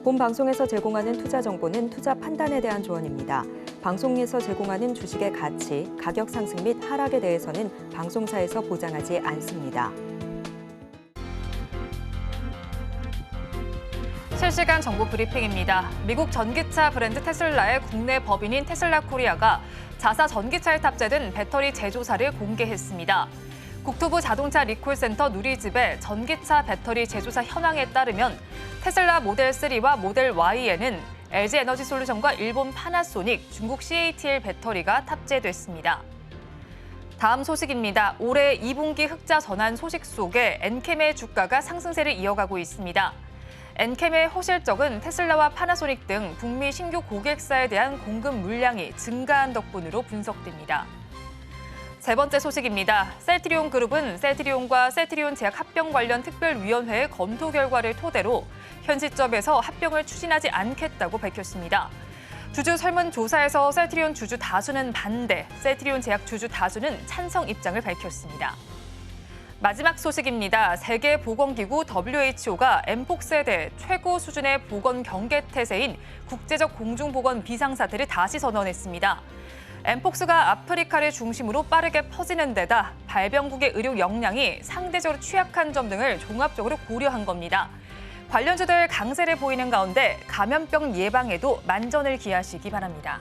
본 방송에서 제공하는 투자 정보는 투자 판단에 대한 조언입니다. 방송에서 제공하는 주식의 가치, 가격 상승 및 하락에 대해서는 방송사에서 보장하지 않습니다. 실시간 정보 브리핑입니다. 미국 전기차 브랜드 테슬라의 국내 법인인 테슬라 코리아가 자사 전기차에 탑재된 배터리 제조사를 공개했습니다. 국토부 자동차 리콜센터 누리집의 전기차 배터리 제조사 현황에 따르면 테슬라 모델 3와 모델 Y에는 LG 에너지 솔루션과 일본 파나소닉, 중국 CATL 배터리가 탑재됐습니다. 다음 소식입니다. 올해 2분기 흑자 전환 소식 속에 엔캠의 주가가 상승세를 이어가고 있습니다. 엔캠의 호실적은 테슬라와 파나소닉 등 북미 신규 고객사에 대한 공급 물량이 증가한 덕분으로 분석됩니다. 세 번째 소식입니다. 셀트리온 그룹은 셀트리온과 셀트리온 제약 합병 관련 특별위원회의 검토 결과를 토대로 현 시점에서 합병을 추진하지 않겠다고 밝혔습니다. 주주 설문조사에서 셀트리온 주주 다수는 반대, 셀트리온 제약 주주 다수는 찬성 입장을 밝혔습니다. 마지막 소식입니다. 세계보건기구 WHO가 엠폭스에 대해 최고 수준의 보건 경계 태세인 국제적 공중보건 비상사태를 다시 선언했습니다. 엠폭스가 아프리카를 중심으로 빠르게 퍼지는 데다 발병국의 의료 역량이 상대적으로 취약한 점 등을 종합적으로 고려한 겁니다. 관련주들 강세를 보이는 가운데 감염병 예방에도 만전을 기하시기 바랍니다.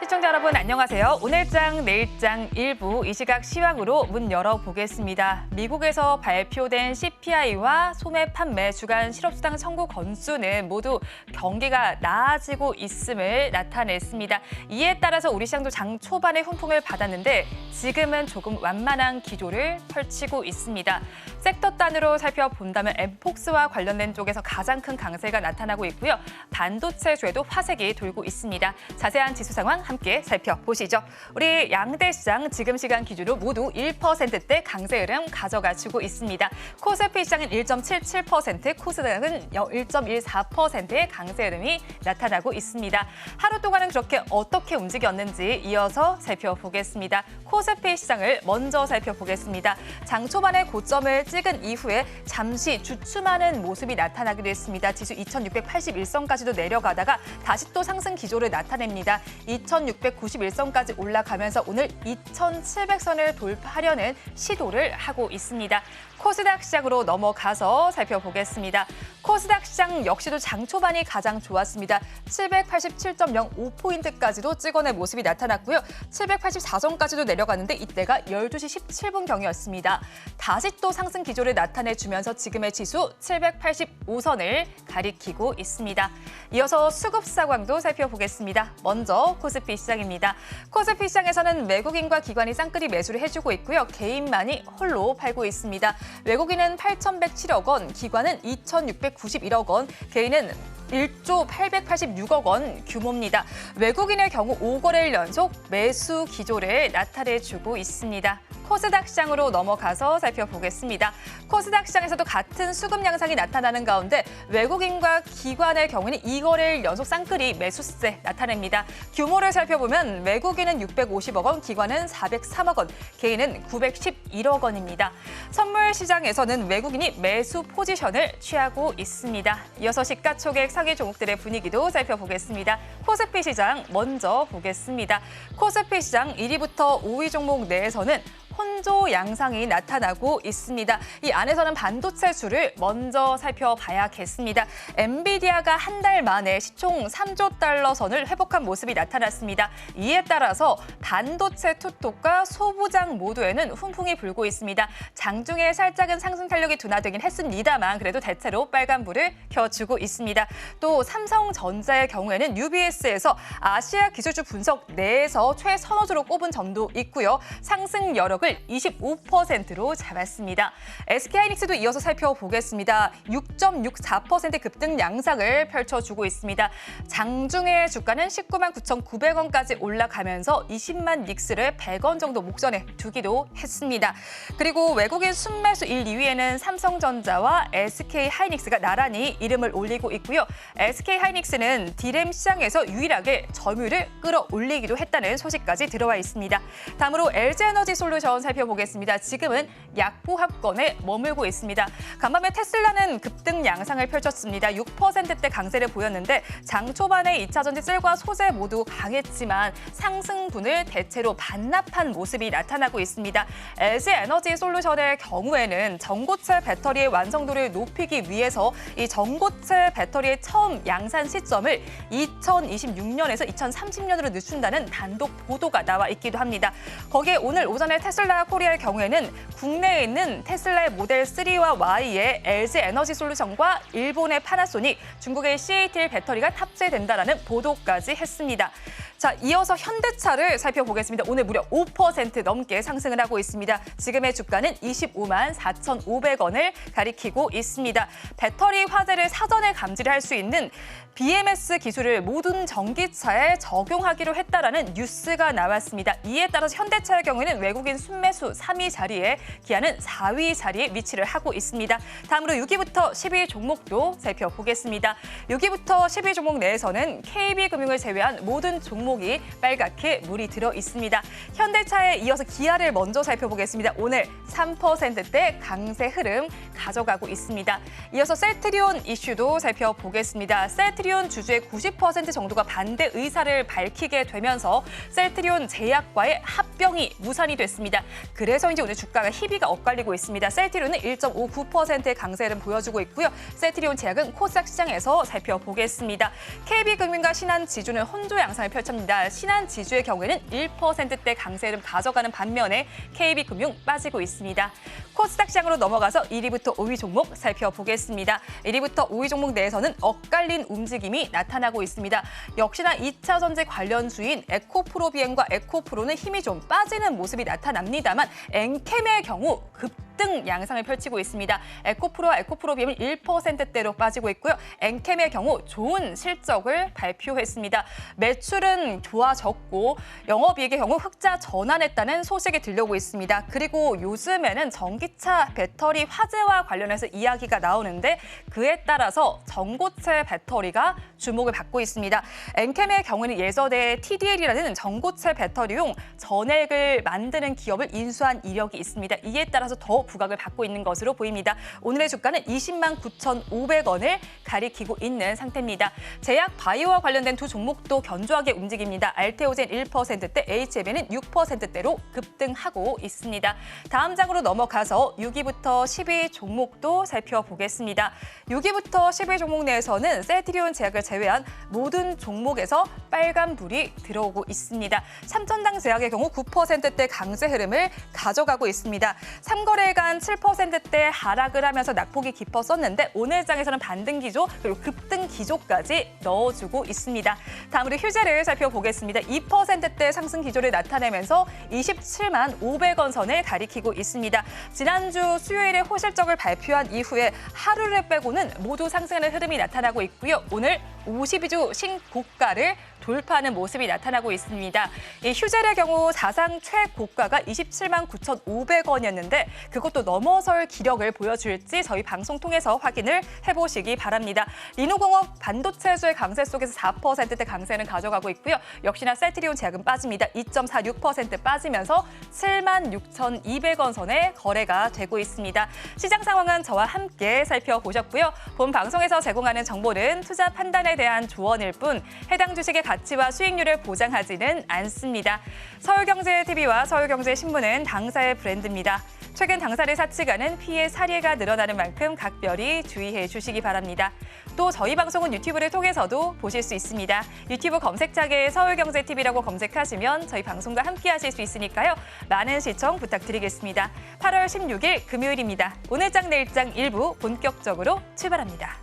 시청자 여러분 안녕하세요. 오늘장 내일장 일부 이 시각 시황으로 문 열어보겠습니다. 미국에서 발표된 CPI와 소매 판매 주간 실업수당 청구 건수는 모두 경기가 나아지고 있음을 나타냈습니다. 이에 따라서 우리 시장도 장 초반에 훈풍을 받았는데 지금은 조금 완만한 기조를 펼치고 있습니다. 섹터 단으로 살펴본다면 엠폭스와 관련된 쪽에서 가장 큰 강세가 나타나고 있고요. 반도체주에도 화색이 돌고 있습니다. 자세한 지수 상황 함께 살펴보시죠. 우리 양대 시장 지금 시간 기준으로 모두 1%대 강세 흐름 가져가지고 있습니다. 코스피 시장은 1.77%, 코스닥은 1.14%의 강세 흐름이 나타나고 있습니다. 하루 동안은 그렇게 어떻게 움직였는지 이어서 살펴보겠습니다. 코스피 시장을 먼저 살펴보겠습니다. 장 초반에 고점을 찍은 이후에 잠시 주춤하는 모습이 나타나기도 했습니다. 지수 2681선까지도 내려가다가 다시 또 상승 기조를 나타냅니다. 2691선까지 올라가면서 오늘 2700선을 돌파하려는 시도를 하고 있습니다. 코스닥 시장으로 넘어가서 살펴보겠습니다. 코스닥 시장 역시도 장 초반이 가장 좋았습니다. 787.05포인트까지도 찍어낸 모습이 나타났고요. 784선까지도 내려갔는데 이때가 12시 17분경이었습니다. 다시 또 상승 기조를 나타내주면서 지금의 지수 785선을 가리키고 있습니다. 이어서 수급 상황도 살펴보겠습니다. 먼저 코스피 시장입니다. 코스피 시장에서는 외국인과 기관이 쌍끌이 매수를 해주고 있고요. 개인만이 홀로 팔고 있습니다. 외국인은 8,107억 원, 기관은 2,691억 원, 개인은 1조 886억 원 규모입니다. 외국인의 경우 5거래일 연속 매수 기조를 나타내주고 있습니다. 코스닥 시장으로 넘어가서 살펴보겠습니다. 코스닥 시장에서도 같은 수급 양상이 나타나는 가운데 외국인과 기관의 경우는 2거래일 연속 쌍끌이 매수세 나타냅니다. 규모를 살펴보면 외국인은 650억 원, 기관은 403억 원, 개인은 911억 원입니다. 선물 시장에서는 외국인이 매수 포지션을 취하고 있습니다. 이어서 시가총액 상위 종목들의 분위기도 살펴보겠습니다. 코스피 시장 먼저 보겠습니다. 코스피 시장 1위부터 5위 종목 내에서는 혼조 양상이 나타나고 있습니다. 이 안에서는 반도체주를 먼저 살펴봐야겠습니다. 엔비디아가 한 달 만에 시총 3조 달러 선을 회복한 모습이 나타났습니다. 이에 따라서 반도체 투톱과 소부장 모두에는 훈풍이 불고 있습니다. 장중에 살짝은 상승 탄력이 둔화되긴 했습니다만 그래도 대체로 빨간불을 켜주고 있습니다. 또 삼성전자의 경우에는 UBS에서 아시아 기술주 분석 내에서 최선호주로 꼽은 점도 있고요. 상승 여력을 25%로 잡았습니다. SK하이닉스도 이어서 살펴보겠습니다. 6.64% 급등 양상을 펼쳐주고 있습니다. 장중의 주가는 19만 9,900원까지 올라가면서 20만 닉스를 100원 정도 목전에 두기도 했습니다. 그리고 외국인 순매수 1, 2위에는 삼성전자와 SK하이닉스가 나란히 이름을 올리고 있고요. SK하이닉스는 디램 시장에서 유일하게 점유율을 끌어올리기도 했다는 소식까지 들어와 있습니다. 다음으로 LG에너지 솔루션 시점 살펴보겠습니다. 지금은 약보합권에 머물고 있습니다. 간밤에 테슬라는 급등 양상을 펼쳤습니다. 6%대 강세를 보였는데 장 초반에 2차 전지 셀과 소재 모두 강했지만 상승분을 대체로 반납한 모습이 나타나고 있습니다. LG 에너지 솔루션의 경우에는 전고체 배터리의 완성도를 높이기 위해서 이 전고체 배터리의 처음 양산 시점을 2026년에서 2030년으로 늦춘다는 단독 보도가 나와 있기도 합니다. 거기에 오늘 오전에 테슬라 코리아의 경우에는 국내에 있는 테슬라의 모델 3와 Y에 LG 에너지 솔루션과 일본의 파나소닉, 중국의 CATL 배터리가 탑재된다라는 보도까지 했습니다. 자, 이어서 현대차를 살펴보겠습니다. 오늘 무려 5% 넘게 상승을 하고 있습니다. 지금의 주가는 25만 4,500원을 가리키고 있습니다. 배터리 화재를 사전에 감지를 할 수 있는 BMS 기술을 모든 전기차에 적용하기로 했다라는 뉴스가 나왔습니다. 이에 따라서 현대차의 경우에는 외국인 순매수 3위 자리에 기아는 4위 자리에 위치를 하고 있습니다. 다음으로 6위부터 10위 종목도 살펴보겠습니다. 6위부터 10위 종목 내에서는 KB금융을 제외한 모든 종목이 빨갛게 물이 들어 있습니다. 현대차에 이어서 기아를 먼저 살펴보겠습니다. 오늘 3%대 강세 흐름 가져가고 있습니다. 이어서 셀트리온 이슈도 살펴보겠습니다. 셀트리온 주주의 90% 정도가 반대 의사를 밝히게 되면서 셀트리온 제약과의 합병이 무산이 됐습니다. 그래서 이제 오늘 주가가 희비가 엇갈리고 있습니다. 셀트리온은 1.59%의 강세를 보여주고 있고요. 셀트리온 제약은 코스닥 시장에서 살펴보겠습니다. KB금융과 신한지주는 혼조 양상을 펼칩니다. 신한지주의 경우에는 1%대 강세를 가져가는 반면에 KB금융 빠지고 있습니다. 코스닥 시장으로 넘어가서 1위부터 5위 종목 살펴보겠습니다. 1위부터 5위 종목 내에서는 엇갈린 움직임이 나타나고 있습니다. 역시나 2차 전지 관련주인 에코프로비엠과 에코프로는 힘이 좀 빠지는 모습이 나타납니다만 엔캠의 경우 급등 양상을 펼치고 있습니다. 에코프로와 에코프로비엠은 1%대로 빠지고 있고요. 엔캠의 경우 좋은 실적을 발표했습니다. 매출은 좋아졌고 영업이익의 경우 흑자 전환했다는 소식이 들려오고 있습니다. 그리고 요즘에는 전기차 배터리 화재와 관련해서 이야기가 나오는데 그에 따라서 전고체 배터리가 주목을 받고 있습니다. 엔캠의 경우는 예전에 TDL이라는 전고체 배터리용 전액을 만드는 기업을 인수한 이력이 있습니다. 이에 따라서 더 부각을 받고 있는 것으로 보입니다. 오늘의 주가는 20만 9,500원을 가리키고 있는 상태입니다. 제약 바이오와 관련된 두 종목도 견조하게 움직입니다. 알테오젠 1%대, HMN은 6%대로 급등하고 있습니다. 다음 장으로 넘어가서 6위부터 10위 종목도 살펴보겠습니다. 6위부터 10위 종목 내에서는 셀트리온 제약을 제외한 모든 종목에서 빨간불이 들어오고 있습니다. 삼천당 제약의 경우 9%대 강세 흐름을 가져가고 있습니다. 3거래일간 7%대 하락을 하면서 낙폭이 깊었었는데 오늘 장에서는 반등 기조 그리고 급등 기조까지 넣어주고 있습니다. 다음으로 휴재를 살펴보겠습니다. 2%대 상승 기조를 나타내면서 27만 500원 선을 가리키고 있습니다. 지난주 수요일에 호실적을 발표한 이후에 하루를 빼고는 모두 상승하는 흐름이 나타나고 있고요. 오늘 52주 신고가를 돌파하는 모습이 나타나고 있습니다. 이 휴젤의 경우 사상 최고가가 27만 9,500원이었는데 그것도 넘어설 기력을 보여줄지 저희 방송 통해서 확인을 해보시기 바랍니다. 리노공업 반도체주의 강세 속에서 4%대 강세는 가져가고 있고요. 역시나 셀트리온 제약은 빠집니다. 2.46% 빠지면서 7만 6,200원 선에 거래가 되고 있습니다. 시장 상황은 저와 함께 살펴보셨고요. 본 방송에서 제공하는 정보는 투자 판단에 대한 조언일 뿐 해당 주식의 가치와 수익률을 보장하지는 않습니다. 서울경제TV와 서울경제신문은 당사의 브랜드입니다. 최근 당사를 사측하는 피해 사례가 늘어나는 만큼 각별히 주의해 주시기 바랍니다. 또 저희 방송은 유튜브를 통해서도 보실 수 있습니다. 유튜브 검색창에 서울경제TV라고 검색하시면 저희 방송과 함께 하실 수 있으니까요. 많은 시청 부탁드리겠습니다. 8월 16일 금요일입니다. 오늘장 내일장 일부 본격적으로 출발합니다.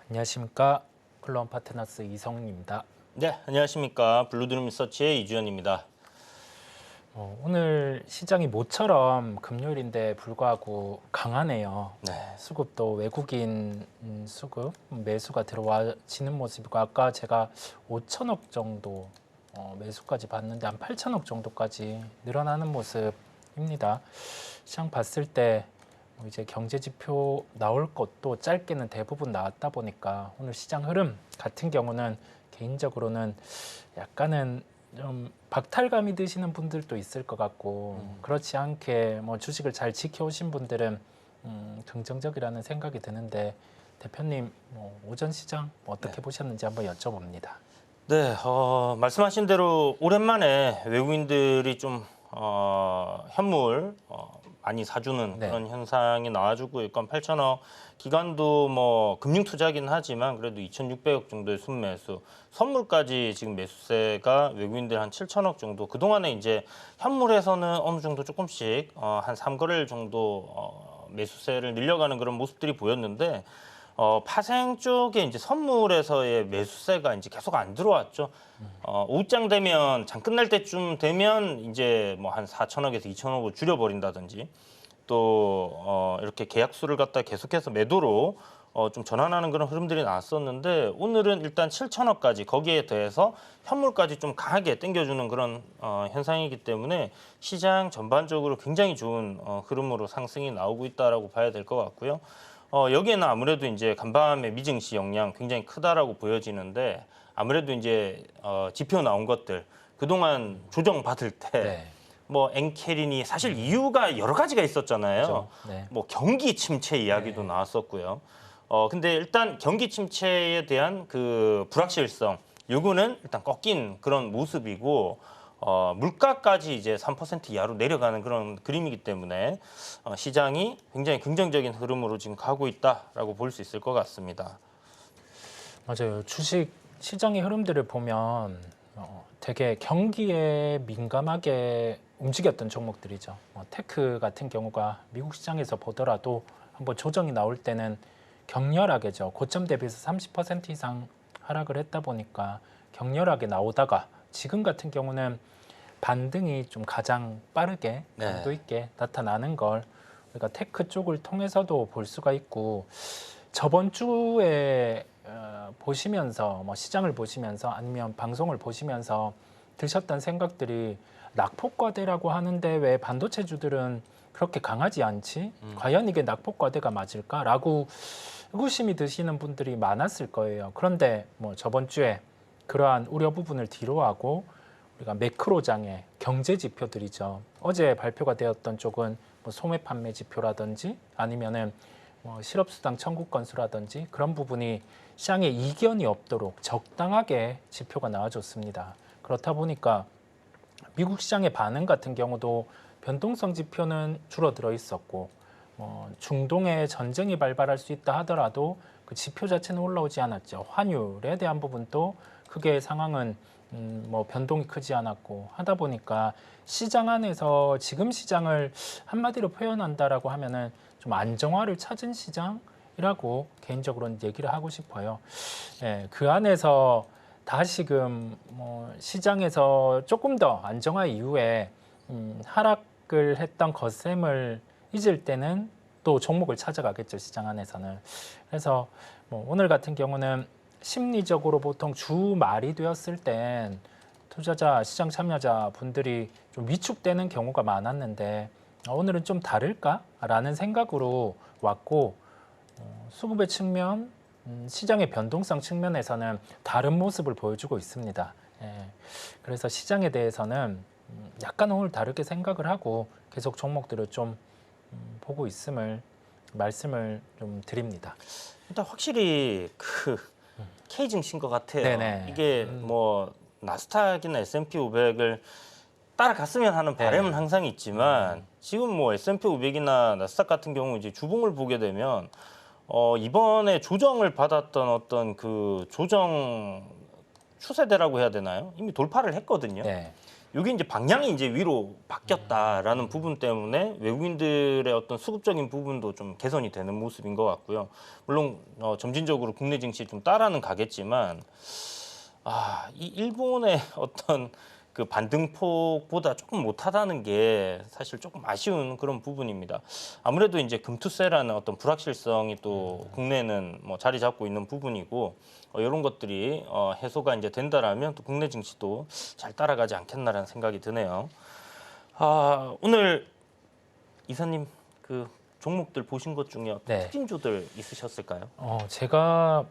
안녕하십니까. 클로원 파트너스 이성입니다. 네, 안녕하십니까. 블루드림 리서치의 이주연입니다. 오늘 시장이 모처럼 금요일인데 불구하고 강하네요. 네. 수급도 외국인 수급 매수가 들어와지는 모습이고 아까 제가 5천억 정도 매수까지 봤는데 한 8천억 정도까지 늘어나는 모습입니다. 시장 봤을 때 이제 경제 지표 나올 것도 짧게는 대부분 나왔다 보니까 오늘 시장 흐름 같은 경우는 개인적으로는 약간은 좀 박탈감이 드시는 분들도 있을 것 같고 그렇지 않게 뭐 주식을 잘 지켜오신 분들은 긍정적이라는 생각이 드는데 대표님 오전 시장 어떻게 보셨는지 한번 여쭤봅니다. 네, 말씀하신 대로 오랜만에 외국인들이 좀 현물 많이 사주는 네. 그런 현상이 나와주고 있건 8천억 기관도 뭐 금융 투자긴 하지만 그래도 2,600억 정도의 순매수, 선물까지 지금 매수세가 외국인들 한 7천억 정도. 그 동안에 이제 현물에서는 어느 정도 조금씩 한 3거래일 정도 매수세를 늘려가는 그런 모습들이 보였는데. 파생 쪽에 이제 선물에서의 매수세가 이제 계속 안 들어왔죠. 오후장 되면 장 끝날 때쯤 되면 이제 뭐 한 4천억에서 2천억으로 줄여버린다든지 또 이렇게 계약수를 갖다 계속해서 매도로 좀 전환하는 그런 흐름들이 나왔었는데 오늘은 일단 7천억까지 거기에 더해서 현물까지 좀 강하게 당겨주는 그런 현상이기 때문에 시장 전반적으로 굉장히 좋은 흐름으로 상승이 나오고 있다라고 봐야 될 것 같고요. 여기에는 아무래도 이제 간밤의 미증시 영향 굉장히 크다라고 보여지는데 아무래도 이제 지표 나온 것들 그동안 조정 받을 때 뭐 엔캐린이 사실 이유가 여러 가지가 있었잖아요. 그렇죠. 네. 뭐 경기 침체 이야기도 나왔었고요. 근데 일단 경기 침체에 대한 그 불확실성 요거는 일단 꺾인 그런 모습이고 물가까지 이제 3% 이하로 내려가는 그런 그림이기 때문에 시장이 굉장히 긍정적인 흐름으로 지금 가고 있다라고 볼 수 있을 것 같습니다. 맞아요. 주식 시장의 흐름들을 보면 되게 경기에 민감하게 움직였던 종목들이죠. 테크 같은 경우가 미국 시장에서 보더라도 한번 조정이 나올 때는 격렬하게죠. 고점 대비해서 30% 이상 하락을 했다 보니까 격렬하게 나오다가 지금 같은 경우는 반등이 좀 가장 빠르게 강도 있게 나타나는 걸 우리가 테크 쪽을 통해서도 볼 수가 있고 저번 주에 보시면서 뭐 시장을 보시면서 아니면 방송을 보시면서 드셨던 생각들이 낙폭과대라고 하는데 왜 반도체주들은 그렇게 강하지 않지? 과연 이게 낙폭과대가 맞을까라고 의구심이 드시는 분들이 많았을 거예요. 그런데 뭐 저번 주에 그러한 우려 부분을 뒤로하고 우리가 매크로장의 경제 지표들이죠. 어제 발표가 되었던 쪽은 뭐 소매 판매 지표라든지 아니면은 뭐 실업수당 청구 건수라든지 그런 부분이 시장에 이견이 없도록 적당하게 지표가 나와줬습니다. 그렇다 보니까 미국 시장의 반응 같은 경우도 변동성 지표는 줄어들어 있었고 중동에 전쟁이 발발할 수 있다 하더라도 그 지표 자체는 올라오지 않았죠. 환율에 대한 부분도 크게 상황은 뭐 변동이 크지 않았고 하다 보니까 시장 안에서 지금 시장을 한마디로 표현한다라고 하면은 좀 안정화를 찾은 시장이라고 개인적으로는 얘기를 하고 싶어요. 예, 그 안에서 다시금 뭐 시장에서 조금 더 안정화 이후에 하락을 했던 거셈을 잊을 때는 또 종목을 찾아가겠죠, 시장 안에서는. 그래서 뭐 오늘 같은 경우는 심리적으로 보통 주말이 되었을 땐 투자자, 시장 참여자 분들이 좀 위축되는 경우가 많았는데 오늘은 좀 다를까라는 생각으로 왔고 수급의 측면, 시장의 변동성 측면에서는 다른 모습을 보여주고 있습니다. 예. 그래서 시장에 대해서는 약간 오늘 다르게 생각을 하고 계속 종목들을 좀 보고 있음을 말씀을 좀 드립니다. 일단 확실히 그 K 증시인 것 같아요. 네네. 이게 뭐 나스닥이나 S&P 500을 따라갔으면 하는 바람은 항상 있지만 지금 뭐 S&P 500이나 나스닥 같은 경우 이제 주봉을 보게 되면 이번에 조정을 받았던 어떤 그 조정 추세대라고 해야 되나요? 이미 돌파를 했거든요. 네. 이게 이제 방향이 이제 위로 바뀌었다라는 부분 때문에 외국인들의 어떤 수급적인 부분도 좀 개선이 되는 모습인 것 같고요. 물론 점진적으로 국내 증시 좀 따라는 가겠지만 이 일본의 어떤 그 반등폭보다 조금 못하다는 게 사실 조금 아쉬운 그런 부분입니다. 아무래도 이제 금투세라는 어떤 불확실성이 또 국내는 뭐 자리 잡고 있는 부분이고 이런 것들이 해소가 이제 된다라면 또 국내 증시도 잘 따라가지 않겠나라는 생각이 드네요. 오늘 이사님 그 종목들 보신 것 중에 어떤 네. 특징주들 있으셨을까요? 제가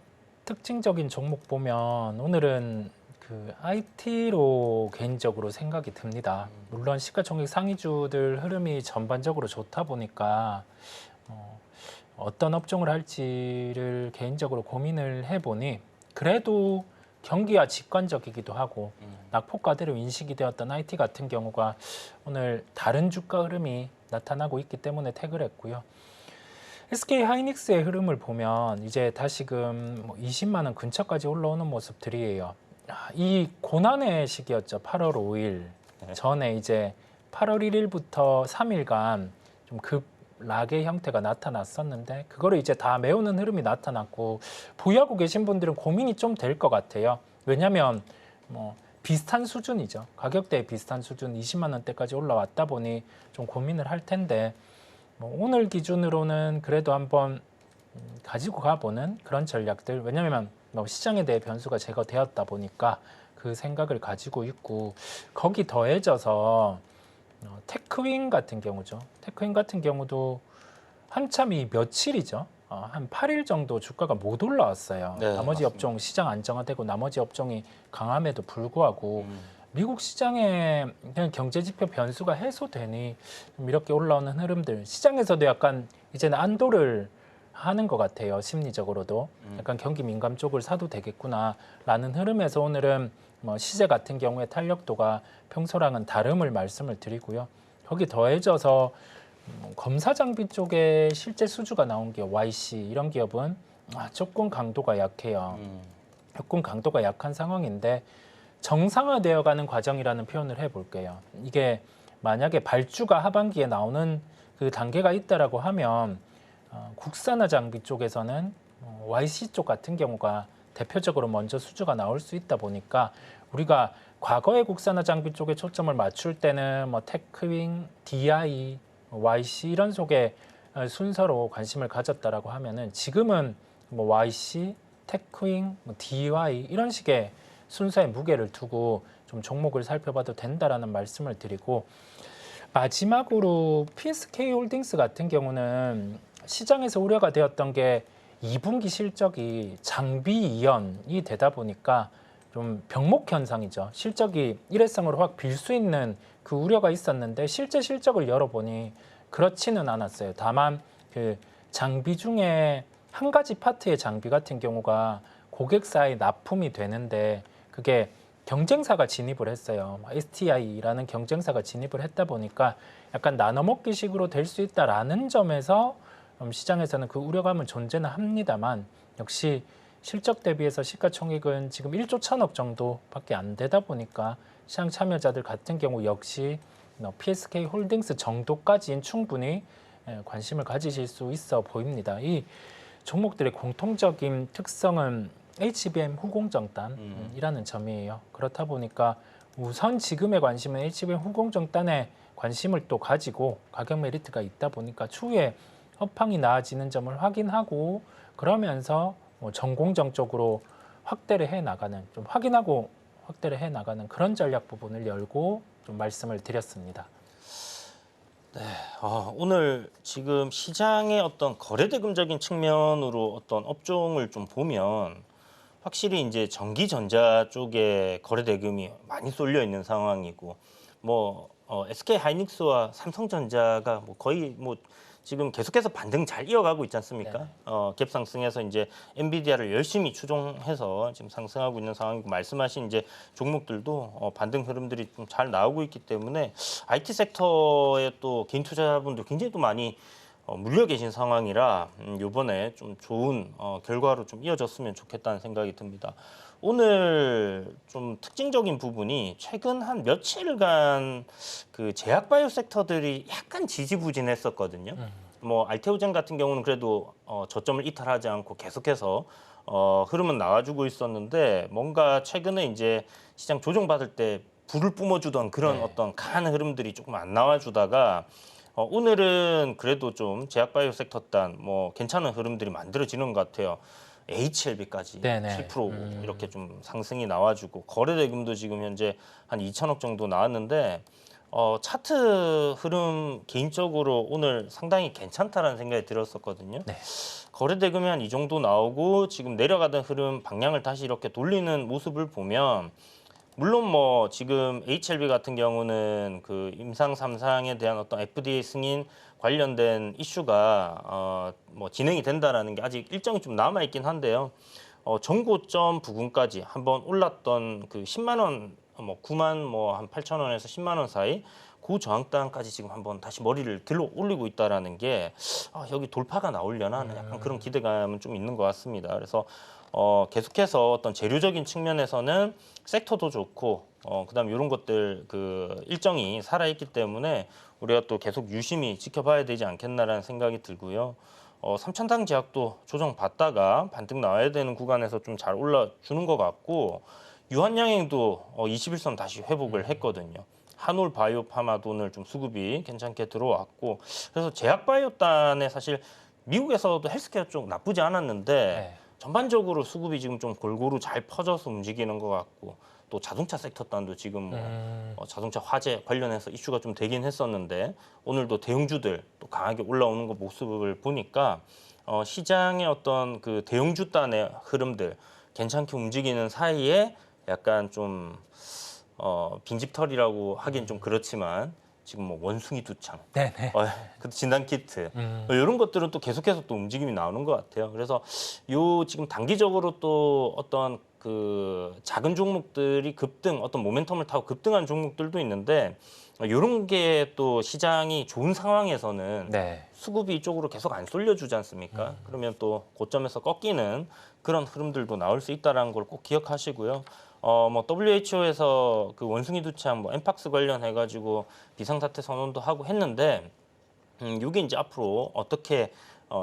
특징적인 종목 보면 오늘은 그 IT로 개인적으로 생각이 듭니다. 물론 시가총액 상위주들 흐름이 전반적으로 좋다 보니까 어떤 업종을 할지를 개인적으로 고민을 해보니 그래도 경기가 직관적이기도 하고 낙폭과대로 인식이 되었던 IT 같은 경우가 오늘 다른 주가 흐름이 나타나고 있기 때문에 태그를 했고요. SK 하이닉스의 흐름을 보면 이제 다시금 20만 원 근처까지 올라오는 모습들이에요. 이 고난의 시기였죠. 8월 5일 전에 이제 8월 1일부터 3일간 좀 급락의 형태가 나타났었는데 그거를 이제 다 메우는 흐름이 나타났고 보유하고 계신 분들은 고민이 좀 될 것 같아요. 왜냐하면 뭐 비슷한 수준이죠. 가격대에 비슷한 수준 20만 원대까지 올라왔다 보니 좀 고민을 할 텐데 오늘 기준으로는 그래도 한번 가지고 가보는 그런 전략들. 왜냐하면 시장에 대해 변수가 제거되었다 보니까 그 생각을 가지고 있고 거기 더해져서 테크윈 같은 경우죠. 테크윈 같은 경우도 한참 이 며칠이죠. 한 8일 정도 주가가 못 올라왔어요. 네, 나머지 맞습니다. 업종 시장 안정화되고 나머지 업종이 강함에도 불구하고 미국 시장의 경제지표 변수가 해소되니 좀 이렇게 올라오는 흐름들 시장에서도 약간 이제는 안도를 하는 것 같아요. 심리적으로도 약간 경기 민감 쪽을 사도 되겠구나라는 흐름에서 오늘은 시세 같은 경우에 탄력도가 평소랑은 다름을 말씀을 드리고요. 거기 더해져서 검사 장비 쪽에 실제 수주가 나온 게 YC 이런 기업은 조금 강도가 약해요. 조금 강도가 약한 상황인데 정상화되어가는 과정이라는 표현을 해볼게요. 이게 만약에 발주가 하반기에 나오는 그 단계가 있다라고 하면 국산화 장비 쪽에서는 YC 쪽 같은 경우가 대표적으로 먼저 수주가 나올 수 있다 보니까 우리가 과거의 국산화 장비 쪽에 초점을 맞출 때는 테크윙, DI, YC 이런 속의 순서로 관심을 가졌다라고 하면은 지금은 YC, 테크윙, DY 이런 식의 순서의 무게를 두고 좀 종목을 살펴봐도 된다라는 말씀을 드리고 마지막으로 PSK 홀딩스 같은 경우는 시장에서 우려가 되었던 게 2분기 실적이 장비 이연이 되다 보니까 좀 병목 현상이죠. 실적이 일회성으로 확 빌 수 있는 그 우려가 있었는데 실제 실적을 열어보니 그렇지는 않았어요. 다만 그 장비 중에 한 가지 파트의 장비 같은 경우가 고객사에 납품이 되는데 그게 경쟁사가 진입을 했어요. STI라는 경쟁사가 진입을 했다 보니까 약간 나눠먹기식으로 될 수 있다라는 점에서 시장에서는 그 우려감은 존재는 합니다만 역시 실적 대비해서 시가총액은 지금 1조 1천억 정도밖에 안 되다 보니까 시장 참여자들 같은 경우 역시 PSK 홀딩스 정도까지는 충분히 관심을 가지실 수 있어 보입니다. 이 종목들의 공통적인 특성은 HBM 후공정단이라는 점이에요. 그렇다 보니까 우선 지금의 관심은 HBM 후공정단에 관심을 또 가지고 가격 메리트가 있다 보니까 추후에 업황이 나아지는 점을 확인하고 그러면서 전공정 쪽으로 확대를 해 나가는 좀 확인하고 확대를 해 나가는 그런 전략 부분을 열고 좀 말씀을 드렸습니다. 네, 오늘 지금 시장의 어떤 거래대금적인 측면으로 어떤 업종을 좀 보면 확실히 이제 전기전자 쪽에 거래대금이 많이 쏠려 있는 상황이고 SK 하이닉스와 삼성전자가 거의 지금 계속해서 반등 잘 이어가고 있지 않습니까? 갭 상승해서 이제 엔비디아를 열심히 추종해서 지금 상승하고 있는 상황이고 말씀하신 이제 종목들도 반등 흐름들이 좀 잘 나오고 있기 때문에 IT 섹터에 또 개인 투자자분들 굉장히 또 많이 물려 계신 상황이라 이번에 좀 좋은 결과로 좀 이어졌으면 좋겠다는 생각이 듭니다. 오늘 좀 특징적인 부분이 최근 한 며칠간 그 제약바이오 섹터들이 약간 지지부진했었거든요. 뭐 알테오젠 같은 경우는 그래도 저점을 이탈하지 않고 계속해서 흐름은 나와주고 있었는데 뭔가 최근에 이제 시장 조정받을 때 불을 뿜어주던 그런 네. 어떤 강한 흐름들이 조금 안 나와주다가 오늘은 그래도 좀 제약바이오 섹터단 뭐 괜찮은 흐름들이 만들어지는 것 같아요. HLB까지 네네. 7% 이렇게 좀 상승이 나와주고 거래 대금도 지금 현재 한 2천억 정도 나왔는데 차트 흐름 개인적으로 오늘 상당히 괜찮다라는 생각이 들었었거든요. 네. 거래 대금이 한 이 정도 나오고 지금 내려가던 흐름 방향을 다시 이렇게 돌리는 모습을 보면 물론 뭐 지금 HLB 같은 경우는 그 임상 3상에 대한 어떤 FDA 승인 관련된 이슈가 뭐 진행이 된다라는 게 아직 일정이 좀 남아 있긴 한데요. 정고점 부근까지 한번 올랐던 그 10만 원, 뭐 9만 뭐 한 8천 원에서 10만 원 사이 그 저항단까지 지금 한번 다시 머리를 들어 올리고 있다라는 게 여기 돌파가 나오려나 하는 약간 그런 기대감은 좀 있는 것 같습니다. 그래서 계속해서 어떤 재료적인 측면에서는 섹터도 좋고 그다음 이런 것들 그 일정이 살아있기 때문에 우리가 또 계속 유심히 지켜봐야 되지 않겠나라는 생각이 들고요. 삼천당 제약도 조정받다가 반등 나와야 되는 구간에서 좀 잘 올라주는 것 같고 유한양행도 21선 다시 회복을 했거든요. 한올 바이오 파마도 오늘 좀 수급이 괜찮게 들어왔고 그래서 제약바이오단에 사실 미국에서도 헬스케어 쪽 나쁘지 않았는데 네. 전반적으로 수급이 지금 좀 골고루 잘 퍼져서 움직이는 것 같고 또 자동차 섹터단도 지금 뭐 자동차 화재 관련해서 이슈가 좀 되긴 했었는데 오늘도 대형주들 또 강하게 올라오는 거 모습을 보니까 시장의 어떤 그 대형주단의 흐름들 괜찮게 움직이는 사이에 약간 좀 빈집털이라고 하긴 좀 그렇지만 지금 뭐 원숭이 두창, 네네. 그 진단 키트 이런 것들은 또 계속해서 또 움직임이 나오는 것 같아요. 그래서 요 지금 단기적으로 또 어떤 그 작은 종목들이 급등, 어떤 모멘텀을 타고 급등한 종목들도 있는데 이런 게 또 시장이 좋은 상황에서는 네. 수급이 이쪽으로 계속 안 쏠려주지 않습니까? 그러면 또 고점에서 꺾이는 그런 흐름들도 나올 수 있다는 걸 꼭 기억하시고요. 뭐 WHO에서 그 원숭이 두창 뭐 엠팍스 관련해 가지고 비상사태 선언도 하고 했는데 이게 이제 앞으로 어떻게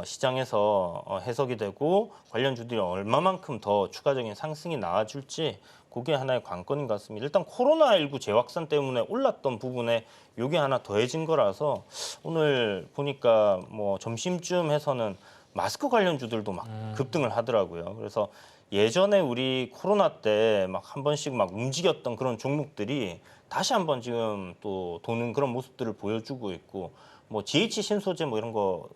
시장에서 해석이 되고 관련주들이 얼마만큼 더 추가적인 상승이 나와줄지 그게 하나의 관건인 것 같습니다. 일단 코로나19 재확산 때문에 올랐던 부분에 이게 하나 더해진 거라서 오늘 보니까 뭐 점심쯤 해서는 마스크 관련주들도 막 급등을 하더라고요. 그래서 예전에 우리 코로나 때 막 한 번씩 막 움직였던 그런 종목들이 다시 한번 지금 또 도는 그런 모습들을 보여주고 있고 뭐 GH 신소재 뭐 이런 거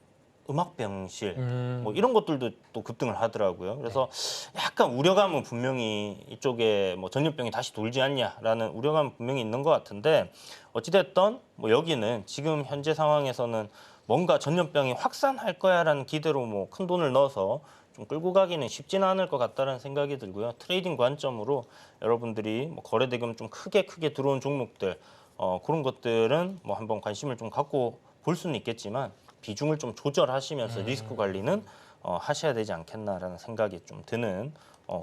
음악병실 뭐 이런 것들도 또 급등을 하더라고요. 그래서 약간 우려감은 분명히 이쪽에 뭐 전염병이 다시 돌지 않냐라는 우려감은 분명히 있는 것 같은데 어찌됐든 뭐 여기는 지금 현재 상황에서는 뭔가 전염병이 확산할 거야라는 기대로 뭐 큰 돈을 넣어서 좀 끌고 가기는 쉽지는 않을 것 같다는 생각이 들고요. 트레이딩 관점으로 여러분들이 뭐 거래 대금 좀 크게 들어온 종목들 그런 것들은 뭐 한번 관심을 좀 갖고 볼 수는 있겠지만 비중을 좀 조절하시면서 리스크 관리는 하셔야 되지 않겠나라는 생각이 좀 드는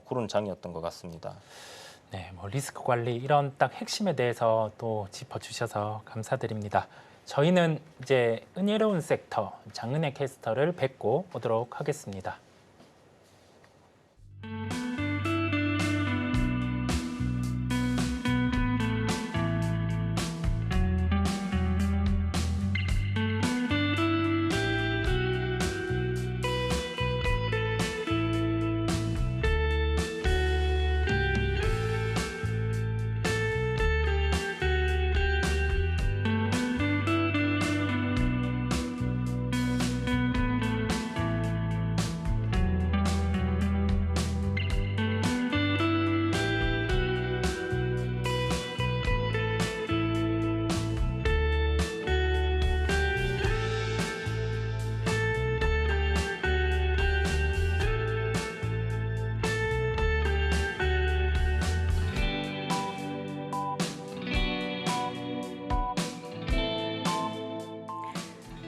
그런 장이었던 것 같습니다. 네, 뭐 리스크 관리 이런 딱 핵심에 대해서 또 짚어주셔서 감사드립니다. 저희는 이제 은혜로운 섹터 장은혜 캐스터를 뵙고 오도록 하겠습니다.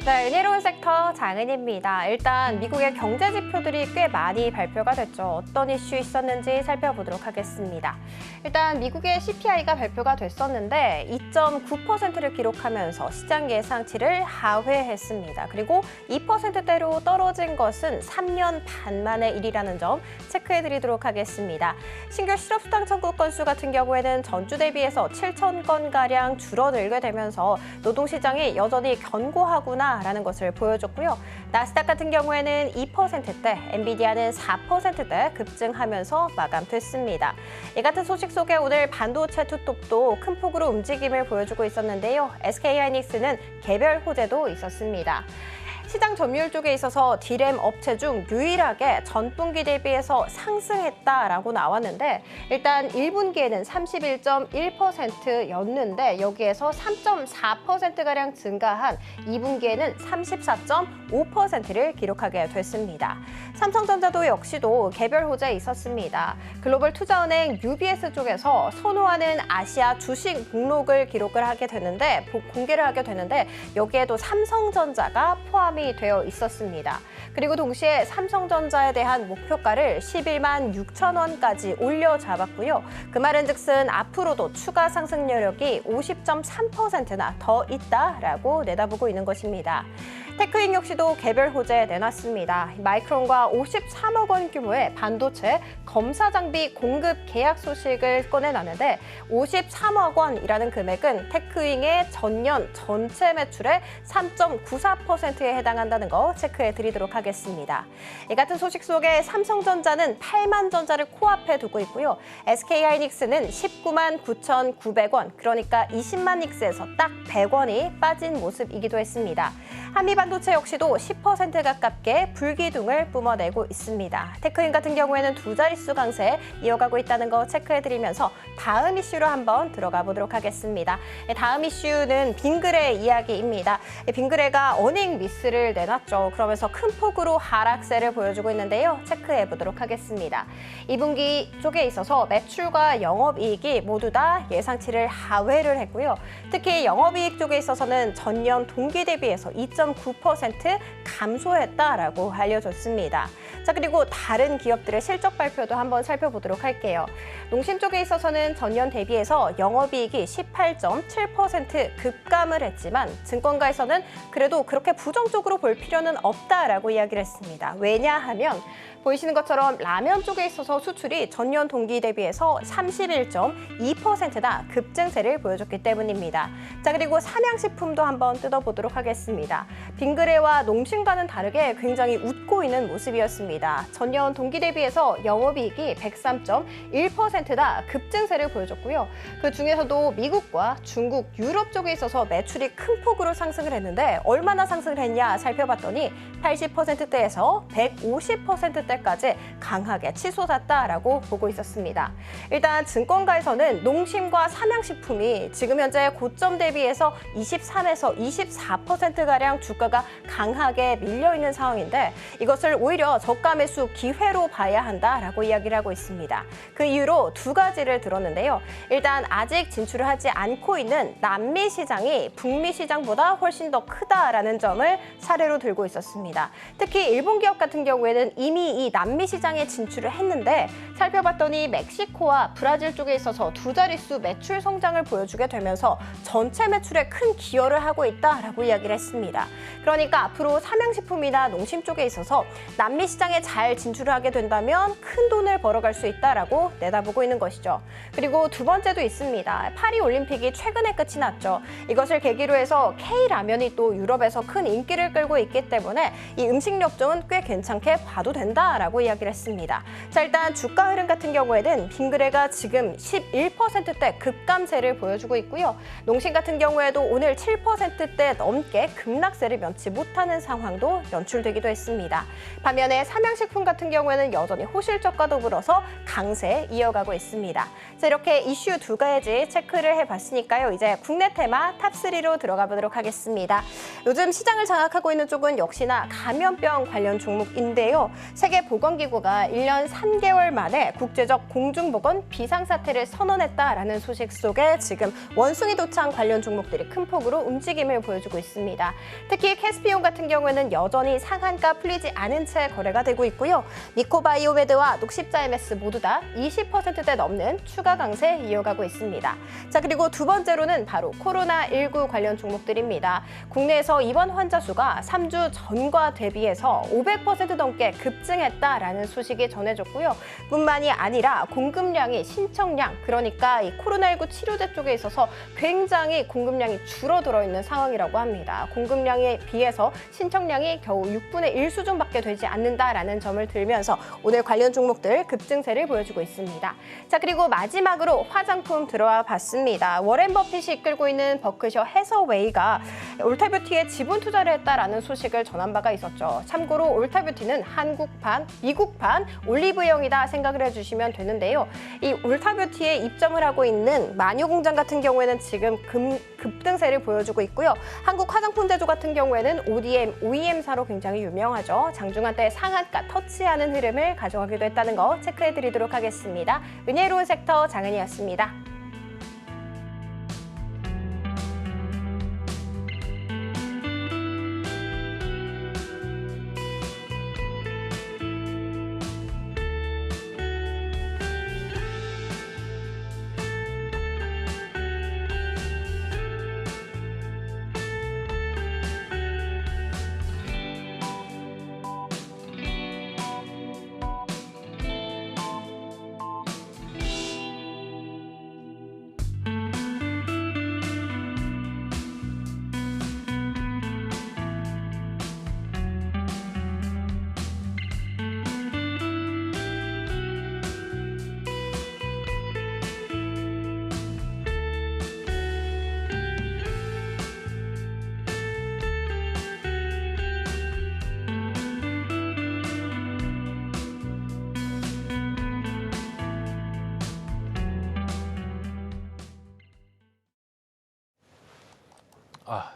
네, 은혜로운 섹터 장은희입니다. 일단 미국의 경제 지표들이 꽤 많이 발표가 됐죠. 어떤 이슈 있었는지 살펴보도록 하겠습니다. 일단 미국의 CPI가 발표가 됐었는데 2.9%를 기록하면서 시장 예상치를 하회했습니다. 그리고 2%대로 떨어진 것은 3년 반 만의 일이라는 점 체크해드리도록 하겠습니다. 신규 실업수당 청구 건수 같은 경우에는 전주 대비해서 7천 건가량 줄어들게 되면서 노동시장이 여전히 견고하구나 라는 것을 보여줬고요. 나스닥 같은 경우에는 2%대, 엔비디아는 4%대 급증하면서 마감됐습니다. 이 같은 소식 속에 오늘 반도체 투톱도 큰 폭으로 움직임을 보여주고 있었는데요. SK하이닉스는 개별 호재도 있었습니다. 시장 점유율 쪽에 있어서 D램 업체 중 유일하게 전분기 대비해서 상승했다라고 나왔는데 일단 1분기에는 31.1%였는데 여기에서 3.4%가량 증가한 2분기에는 34.5%를 기록하게 됐습니다. 삼성전자도 역시도 개별 호재 있었습니다. 글로벌 투자은행 UBS 쪽에서 선호하는 아시아 주식 목록을 공개를 하게 되는데 여기에도 삼성전자가 포함이 되어 있었습니다. 그리고 동시에 삼성전자에 대한 목표가를 11만 6천 원까지 올려 잡았고요. 그 말은즉슨 앞으로도 추가 상승 여력이 50.3%나 더 있다라고 내다보고 있는 것입니다. 테크인 역시도 개별 호재 내놨습니다. 마이크론과 53억 원 규모의 반도체 검사 장비 공급 계약 소식을 꺼내놨는데 53억 원이라는 금액은 테크잉의 전년 전체 매출의 3.94%에 해당한다는 거 체크해 드리도록 하겠습니다. 이 같은 소식 속에 삼성전자는 8만 전자를 코앞에 두고 있고요. SK하이닉스는 19만 9,900원, 그러니까 20만 닉스에서 딱 100원이 빠진 모습이기도 했습니다. 한미반도체 역시도 10% 가깝게 불기둥을 뿜어내고 있습니다. 테크인 같은 경우에는 두 자릿수 강세 이어가고 있다는 거 체크해드리면서 다음 이슈로 한번 들어가 보도록 하겠습니다. 다음 이슈는 빙그레 이야기입니다. 빙그레가 어닝 미스를 내놨죠. 그러면서 큰 폭으로 하락세를 보여주고 있는데요. 체크해 보도록 하겠습니다. 2분기 쪽에 있어서 매출과 영업이익이 모두 다 예상치를 하회를 했고요. 특히 영업이익 쪽에 있어서는 전년 동기 대비해서 2.9% 감소했다라고 알려졌습니다. 자, 그리고 다른 기업들의 실적 발표도 한번 살펴보도록 할게요. 농심 쪽에 있어서는 전년 대비해서 영업이익이 18.7% 급감을 했지만 증권가에서는 그래도 그렇게 부정적으로 볼 필요는 없다라고 이야기를 했습니다. 왜냐하면 보이시는 것처럼 라면 쪽에 있어서 수출이 전년 동기 대비해서 31.2%나 급증세를 보여줬기 때문입니다. 자, 그리고 삼양식품도 한번 뜯어보도록 하겠습니다. 빙그레와 농심과는 다르게 굉장히 웃고 있는 모습이었습니다. 전년 동기 대비해서 영업이익이 103.1%나 급증세를 보여줬고요. 그 중에서도 미국과 중국, 유럽 쪽에 있어서 매출이 큰 폭으로 상승을 했는데 얼마나 상승을 했냐 살펴봤더니 80%대에서 150%대까지 강하게 치솟았다라고 보고 있었습니다. 일단 증권가에서는 농심과 삼양식품이 지금 현재 고점 대비해서 23에서 24%가량 주가가 강하게 밀려있는 상황인데 이것을 오히려 저가 매수 기회로 봐야 한다라고 이야기를 하고 있습니다. 그 이유로 두 가지를 들었는데요. 일단 아직 진출을 하지 않고 있는 남미 시장이 북미 시장보다 훨씬 더 크다라는 점을 사례로 들고 있었습니다. 특히 일본 기업 같은 경우에는 이미 이 남미 시장에 진출을 했는데 살펴봤더니 멕시코와 브라질 쪽에 있어서 두 자릿수 매출 성장을 보여주게 되면서 전체 매출에 큰 기여를 하고 있다라고 이야기를 했습니다. 그러니까 앞으로 삼양식품이나 농심 쪽에 있어서 남미 시장에 잘 진출을 하게 된다면 큰 돈을 벌어갈 수 있다라고 내다보고 있는 것이죠. 그리고 두 번째도 있습니다. 파리올림픽이 최근에 끝이 났죠. 이것을 계기로 해서 K라면이 또 유럽에서 큰 인기를 끌고 있기 때문에 이 음식료점은 꽤 괜찮게 봐도 된다라고 이야기를 했습니다. 자, 일단 주가 흐름 같은 경우에는 빙그레가 지금 11%대 급감세를 보여주고 있고요. 농심 같은 경우에도 오늘 7%대 넘게 급락세를 면치 못하는 상황도 연출되기도 했습니다. 반면에 삼양식품 같은 경우에는 여전히 호실적과 더불어서 강세 이어가고 있습니다. 자, 이렇게 이슈 두 가지 체크를 해봤으니까요. 이제 국내 테마 탑3로 들어가 보도록 하겠습니다. 요즘 시장을 장악하고 있는 쪽은 역시나 감염병 관련 종목인데요. 세계보건기구가 1년 3개월 만에 국제적 공중보건 비상사태를 선언했다라는 소식 속에 지금 원숭이 도창 관련 종목들이 큰 폭으로 움직임을 보여주고 있습니다. 특히 캐스피온 같은 경우에는 여전히 상한가 풀리지 않은 채 거래가 되고 있고요. 니코바이오메드와 녹십자MS 모두 다 20%대 넘는 추가 강세 이어가고 있습니다. 자, 그리고 두 번째로는 바로 코로나19 관련 종목들입니다. 국내에서 입원 환자 수가 3주 전과 대비해서 500% 넘게 급증했다라는 소식이 전해졌고요. 뿐만이 아니라 공급량이 신청량, 그러니까 이 코로나19 치료제 쪽에 있어서 굉장히 공급량이 줄어들어 있는 상황이라고 합니다. 공급량에 비해서 신청량이 겨우 6분의 1 수준밖에 되지 않는다라는 점을 들면서 오늘 관련 종목들 급증세를 보여주고 있습니다. 자, 그리고 마지막으로 화장품 들어와 봤습니다. 워렌 버핏이 이끌고 있는 버크셔 해서웨이가 올타뷰티에 지분 투자를 했다라는 소식을 전한 바가 있었죠. 참고로 올타뷰티는 한국판, 미국판 올리브영이다 생각을 해주시면 되는데요. 이 올타뷰티에 입점을 하고 있는 마녀공장 같은 경우에는 지금 급등세를 보여주고 있고요. 한국 화장품 제조 같은 경우에는 OEM사로 굉장히 유명하죠. 장중한 때 상한가 터치하는 흐름을 가져가기도 했다는 거 체크해드리도록 하겠습니다. 은혜로운 섹터 장은이었습니다.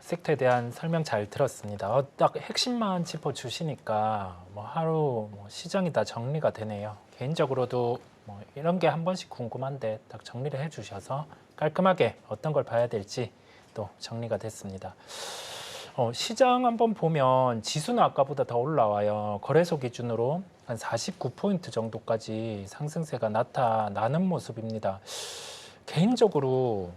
섹터에 대한 설명 잘 들었습니다. 딱 핵심만 짚어주시니까 하루 시장이 다 정리가 되네요. 개인적으로도 이런 게 한 번씩 궁금한데 딱 정리를 해주셔서 깔끔하게 어떤 걸 봐야 될지 또 정리가 됐습니다. 시장 한번 보면 지수는 아까보다 더 올라와요. 거래소 기준으로 한 49포인트 정도까지 상승세가 나타나는 모습입니다. 개인적으로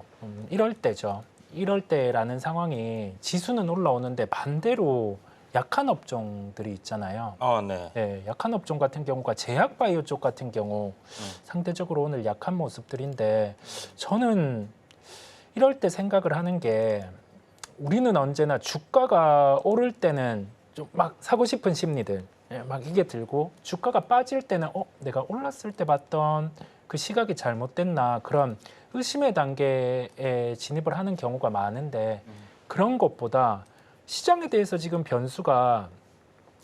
이럴 때죠. 이럴 때라는 상황이 지수는 올라오는데 반대로 약한 업종들이 있잖아요. 네. 네, 약한 업종 같은 경우가 제약바이오 쪽 같은 경우 상대적으로 오늘 약한 모습들인데 저는 이럴 때 생각을 하는 게 우리는 언제나 주가가 오를 때는 좀 막 사고 싶은 심리들 막 이게 들고 주가가 빠질 때는 내가 올랐을 때 봤던 그 시각이 잘못됐나 그런 의심의 단계에 진입을 하는 경우가 많은데 그런 것보다 시장에 대해서 지금 변수가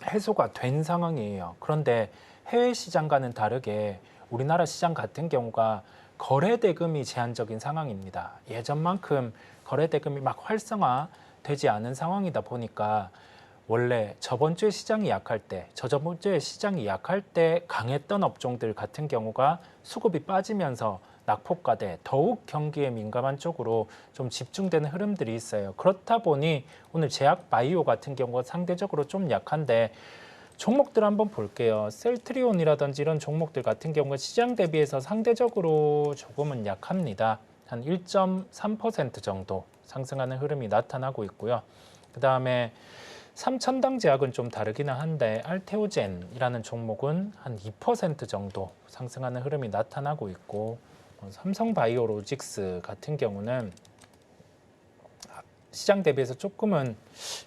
해소가 된 상황이에요. 그런데 해외 시장과는 다르게 우리나라 시장 같은 경우가 거래 대금이 제한적인 상황입니다. 예전만큼 거래 대금이 막 활성화되지 않은 상황이다 보니까 원래 저번 주에 시장이 약할 때, 저저번 주에 시장이 약할 때 강했던 업종들 같은 경우가 수급이 빠지면서 낙폭과대 더욱 경기에 민감한 쪽으로 좀 집중되는 흐름들이 있어요. 그렇다 보니 오늘 제약 바이오 같은 경우가 상대적으로 좀 약한데 종목들 한번 볼게요. 셀트리온이라든지 이런 종목들 같은 경우는 시장 대비해서 상대적으로 조금은 약합니다. 한 1.3% 정도 상승하는 흐름이 나타나고 있고요. 그 다음에 삼천당 제약은 좀 다르기는 한데 알테오젠이라는 종목은 한 2% 정도 상승하는 흐름이 나타나고 있고 삼성바이오로직스 같은 경우는 시장 대비해서 조금은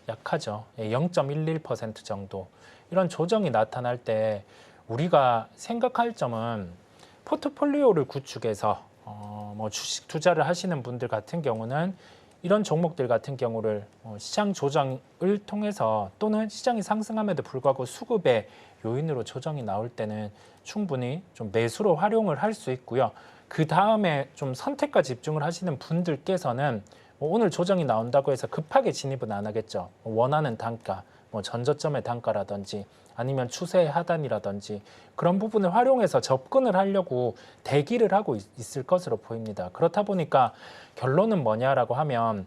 약하죠. 0.11% 정도. 이런 조정이 나타날 때 우리가 생각할 점은 포트폴리오를 구축해서 주식 투자를 하시는 분들 같은 경우는 이런 종목들 같은 경우를 시장 조정을 통해서 또는 시장이 상승함에도 불구하고 수급의 요인으로 조정이 나올 때는 충분히 좀 매수로 활용을 할 수 있고요. 그 다음에 좀 선택과 집중을 하시는 분들께서는 오늘 조정이 나온다고 해서 급하게 진입은 안 하겠죠. 원하는 단가, 전저점의 단가라든지 아니면 추세 하단이라든지 그런 부분을 활용해서 접근을 하려고 대기를 하고 있을 것으로 보입니다. 그렇다 보니까 결론은 뭐냐라고 하면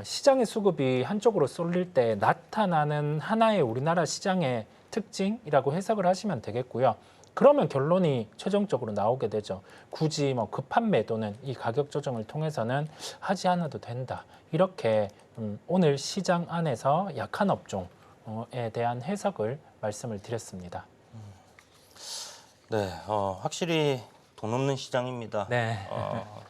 시장의 수급이 한쪽으로 쏠릴 때 나타나는 하나의 우리나라 시장의 특징이라고 해석을 하시면 되겠고요. 그러면 결론이 최종적으로 나오게 되죠. 굳이 급한 매도는 이 가격 조정을 통해서는 하지 않아도 된다. 이렇게 오늘 시장 안에서 약한 업종에 대한 해석을 말씀을 드렸습니다. 네, 확실히 돈 없는 시장입니다. 네.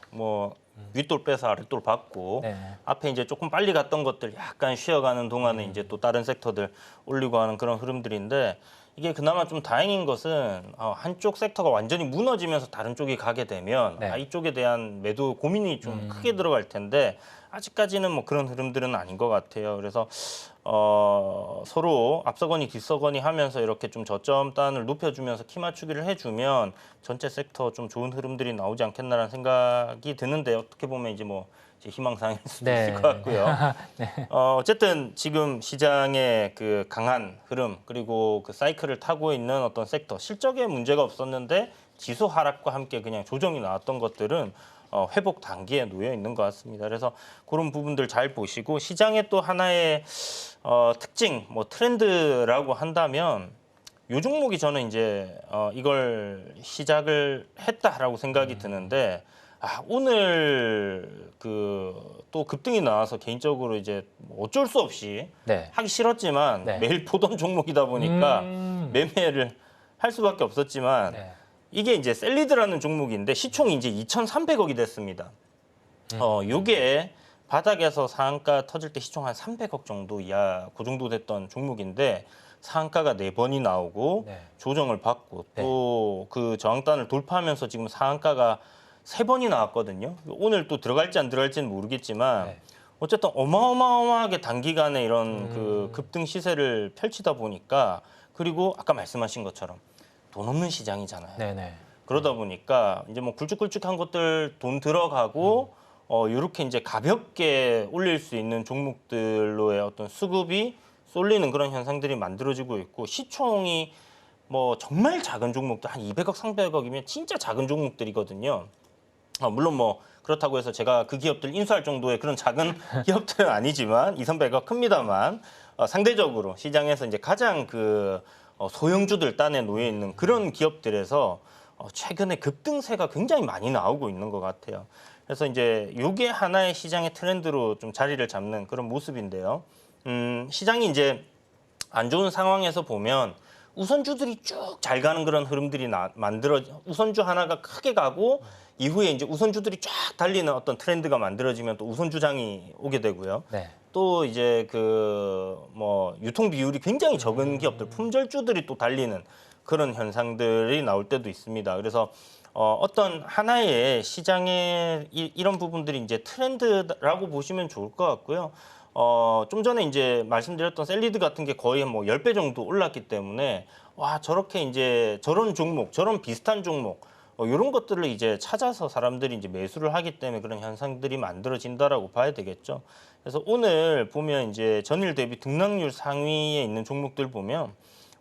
뭐 윗돌 빼서 아랫돌 받고 네. 앞에 이제 조금 빨리 갔던 것들 약간 쉬어가는 동안에 이제 또 다른 섹터들 올리고 하는 그런 흐름들인데 이게 그나마 좀 다행인 것은 한쪽 섹터가 완전히 무너지면서 다른 쪽이 가게 되면 네. 이쪽에 대한 매도 고민이 좀 크게 들어갈 텐데 아직까지는 뭐 그런 흐름들은 아닌 것 같아요. 그래서 서로 앞서거니 뒤서거니 하면서 이렇게 좀 저점단을 높여주면서 키 맞추기를 해주면 전체 섹터 좀 좋은 흐름들이 나오지 않겠나라는 생각이 드는데 어떻게 보면 이제 뭐 희망사항일 수도 네. 있을 것 같고요. 네. 어쨌든 지금 시장의 그 강한 흐름 그리고 그 사이클을 타고 있는 어떤 섹터 실적에 문제가 없었는데 지수 하락과 함께 그냥 조정이 나왔던 것들은 회복 단계에 놓여 있는 것 같습니다. 그래서 그런 부분들 잘 보시고 시장의 또 하나의 특징, 뭐 트렌드라고 한다면 요 종목이 저는 이제 이걸 시작을 했다라고 생각이 드는데 오늘 그 또 급등이 나와서 개인적으로 이제 어쩔 수 없이 네. 하기 싫었지만 네. 매일 보던 종목이다 보니까 매매를 할 수밖에 없었지만 네. 이게 이제 셀리드라는 종목인데 시총이 이제 2,300억이 됐습니다. 요게 바닥에서 상한가 터질 때 시총 한 300억 정도 이하 그 정도 됐던 종목인데 상한가가 4번이 나오고 네. 조정을 받고 네. 또 그 저항단을 돌파하면서 지금 상한가가 3번이 나왔거든요. 오늘 또 들어갈지 안 들어갈지는 모르겠지만 네. 어쨌든 어마어마하게 단기간에 이런 그 급등 시세를 펼치다 보니까 그리고 아까 말씀하신 것처럼 돈 없는 시장이잖아요. 네네. 그러다 보니까 이제 뭐 굵직굵직한 것들 돈 들어가고 이렇게 이제 가볍게 올릴 수 있는 종목들로의 어떤 수급이 쏠리는 그런 현상들이 만들어지고 있고 시총이 뭐 정말 작은 종목들 한 200억, 300억이면 진짜 작은 종목들이거든요. 물론 뭐 그렇다고 해서 제가 그 기업들 인수할 정도의 그런 작은 기업들은 아니지만 2, 300억 큽니다만 상대적으로 시장에서 이제 가장 그 소형주들 딴에 놓여 있는 그런 기업들에서 최근에 급등세가 굉장히 많이 나오고 있는 것 같아요. 그래서 이제 이게 하나의 시장의 트렌드로 좀 자리를 잡는 그런 모습인데요. 시장이 이제 안 좋은 상황에서 보면 우선주들이 쭉 잘 가는 그런 흐름들이 우선주 하나가 크게 가고 이후에 이제 우선주들이 쫙 달리는 어떤 트렌드가 만들어지면 또 우선주장이 오게 되고요. 네. 또 이제 그 뭐 유통 비율이 굉장히 적은 기업들, 품절주들이 또 달리는 그런 현상들이 나올 때도 있습니다. 그래서 어떤 하나의 시장의 이런 부분들이 이제 트렌드라고 보시면 좋을 것 같고요. 좀 전에 이제 말씀드렸던 셀리드 같은 게 거의 뭐 10배 정도 올랐기 때문에 와, 저렇게 이제 저런 종목, 저런 비슷한 종목 이런 것들을 이제 찾아서 사람들이 이제 매수를 하기 때문에 그런 현상들이 만들어진다라고 봐야 되겠죠. 그래서 오늘 보면 이제 전일 대비 등락률 상위에 있는 종목들 보면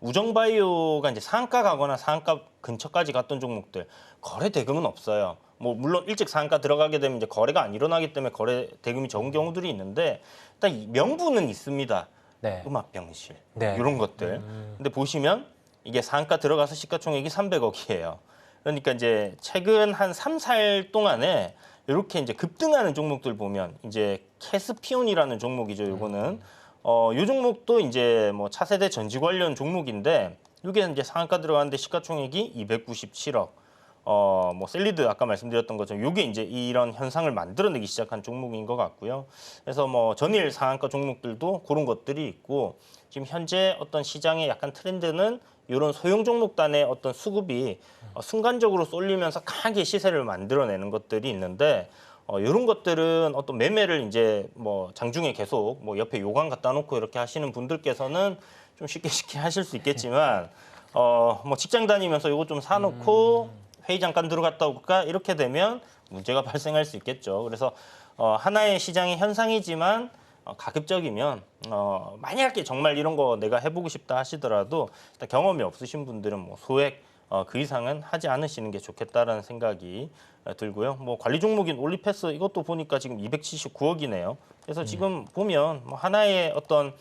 우정바이오가 이제 상한가 가거나 상한가 근처까지 갔던 종목들 거래 대금은 없어요. 뭐 물론 일찍 상한가 들어가게 되면 이제 거래가 안 일어나기 때문에 거래 대금이 적은 경우들이 있는데 일단 명분은 있습니다. 네. 음압병실 네. 이런 것들. 근데 보시면 이게 상한가 들어가서 시가총액이 300억이에요. 그러니까 이제 최근 한 3, 4일 동안에 이렇게 이제 급등하는 종목들 보면 이제 캐스피온이라는 종목이죠. 요거는 요 종목도 이제 뭐 차세대 전지 관련 종목인데 이게 이제 상한가 들어가는데 시가총액이 297억. 뭐 셀리드 아까 말씀드렸던 것처럼 요게 이제 이런 현상을 만들어내기 시작한 종목인 것 같고요. 그래서 뭐 전일 상한가 종목들도 그런 것들이 있고 지금 현재 어떤 시장의 약간 트렌드는 이런 소형 종목단의 어떤 수급이 순간적으로 쏠리면서 강하게 시세를 만들어내는 것들이 있는데 이런 것들은 어떤 매매를 이제 뭐 장중에 계속 뭐 옆에 요강 갖다 놓고 이렇게 하시는 분들께서는 좀 쉽게 하실 수 있겠지만 뭐 직장 다니면서 이거 좀 사놓고 회의 잠깐 들어갔다 올까 이렇게 되면 문제가 발생할 수 있겠죠. 그래서 하나의 시장의 현상이지만 가급적이면 만약에 정말 이런 거 내가 해보고 싶다 하시더라도 일단 경험이 없으신 분들은 뭐 소액 그 이상은 하지 않으시는 게 좋겠다라는 생각이 들고요. 뭐 관리 종목인 올리패스 이것도 보니까 지금 279억이네요. 그래서 지금 보면 뭐 하나의 어떤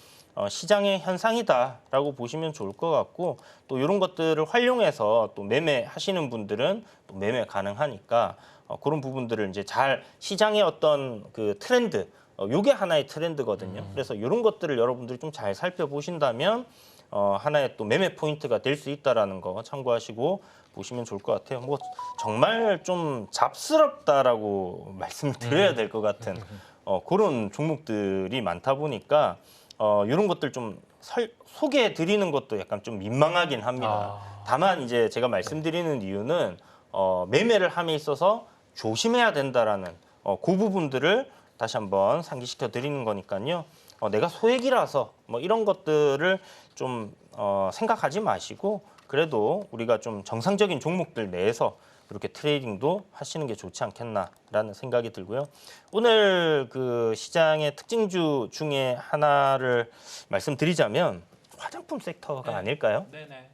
시장의 현상이다라고 보시면 좋을 것 같고 또 이런 것들을 활용해서 또 매매하시는 분들은 또 매매 가능하니까 그런 부분들을 이제 잘 시장의 어떤 그 트렌드 요게 하나의 트렌드거든요. 그래서 이런 것들을 여러분들이 좀 잘 살펴보신다면 하나의 또 매매 포인트가 될 수 있다라는 거 참고하시고 보시면 좋을 것 같아요. 뭐 정말 좀 잡스럽다라고 말씀을 드려야 될 것 같은 그런 종목들이 많다 보니까 이런 것들 좀 소개해 드리는 것도 약간 좀 민망하긴 합니다. 다만 이제 제가 말씀드리는 이유는 매매를 함에 있어서 조심해야 된다라는 그 부분들을 다시 한번 상기시켜 드리는 거니까요. 내가 소액이라서 뭐 이런 것들을 좀 생각하지 마시고 그래도 우리가 좀 정상적인 종목들 내에서 이렇게 트레이딩도 하시는 게 좋지 않겠나라는 생각이 들고요. 오늘 그 시장의 특징주 중에 하나를 말씀드리자면 화장품 섹터가 아닐까요? 네네.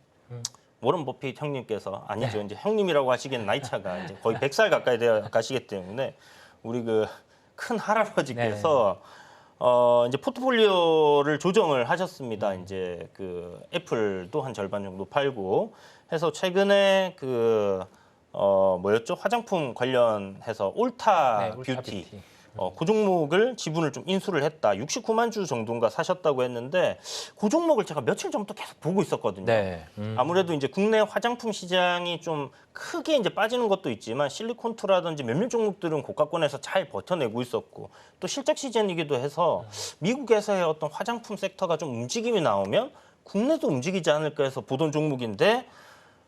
워런 버핏 형님께서 아니죠. 이제 형님이라고 하시기엔 나이 차가 이제 거의 100살 가까이 되어 가시기 때문에 우리 그 큰 할아버지께서 이제 포트폴리오를 조정을 하셨습니다. 이제 그 애플도 한 절반 정도 팔고 해서 최근에 그 뭐였죠? 화장품 관련해서 올타 뷰티. 그 종목을 지분을 좀 인수를 했다. 69만 주 정도인가 사셨다고 했는데 그 종목을 제가 며칠 전부터 계속 보고 있었거든요. 네. 아무래도 이제 국내 화장품 시장이 좀 크게 이제 빠지는 것도 있지만 실리콘투라든지 몇몇 종목들은 고가권에서 잘 버텨내고 있었고 또 실적 시즌이기도 해서 미국에서의 어떤 화장품 섹터가 좀 움직임이 나오면 국내도 움직이지 않을까 해서 보던 종목인데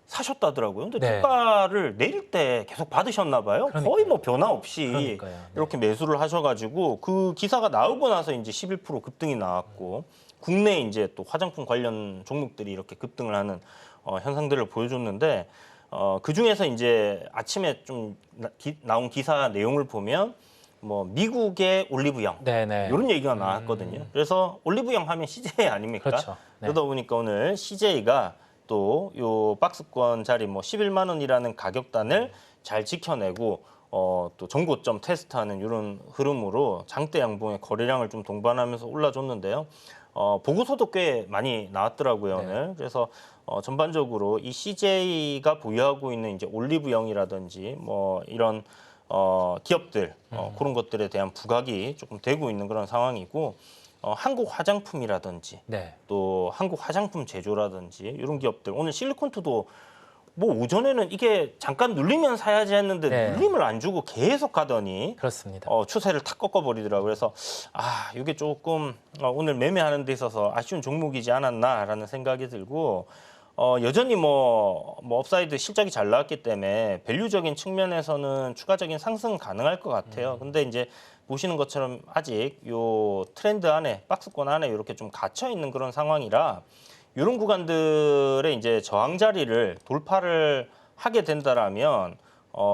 사셨다더라고요. 근데 네. 주가를 내릴 때 계속 받으셨나 봐요. 거의 뭐 변화 없이 그러니까요. 네. 이렇게 매수를 하셔가지고 그 기사가 나오고 나서 이제 11% 급등이 나왔고 국내 이제 또 화장품 관련 종목들이 이렇게 급등을 하는 현상들을 보여줬는데 그 중에서 이제 아침에 좀 나온 기사 내용을 보면 뭐 미국의 올리브영 네네. 이런 얘기가 나왔거든요. 그래서 올리브영 하면 CJ 아닙니까? 그렇죠. 네. 그러다 보니까 오늘 CJ가 또 요 박스권 자리 뭐 11만 원이라는 가격단을 잘 지켜내고 또 전고점 테스트하는 이런 흐름으로 장대 양봉의 거래량을 좀 동반하면서 올라줬는데요. 보고서도 꽤 많이 나왔더라고요, 오늘. 그래서 전반적으로 이 CJ가 보유하고 있는 이제 올리브영이라든지 뭐 이런 기업들 그런 것들에 대한 부각이 조금 되고 있는 그런 상황이고 한국 화장품이라든지 네. 또 한국 화장품 제조라든지 이런 기업들 오늘 실리콘투도 뭐 오전에는 이게 잠깐 눌리면 사야지 했는데 네. 눌림을 안 주고 계속 가더니 그렇습니다. 추세를 탁 꺾어버리더라고요. 그래서 이게 조금 오늘 매매하는 데 있어서 아쉬운 종목이지 않았나라는 생각이 들고 여전히 뭐 업사이드 실적이 잘 나왔기 때문에 밸류적인 측면에서는 추가적인 상승 가능할 것 같아요. 근데 이제 보시는 것처럼 아직 요 트렌드 안에 박스권 안에 이렇게 좀 갇혀 있는 그런 상황이라 이런 구간들의 이제 저항 자리를 돌파를 하게 된다라면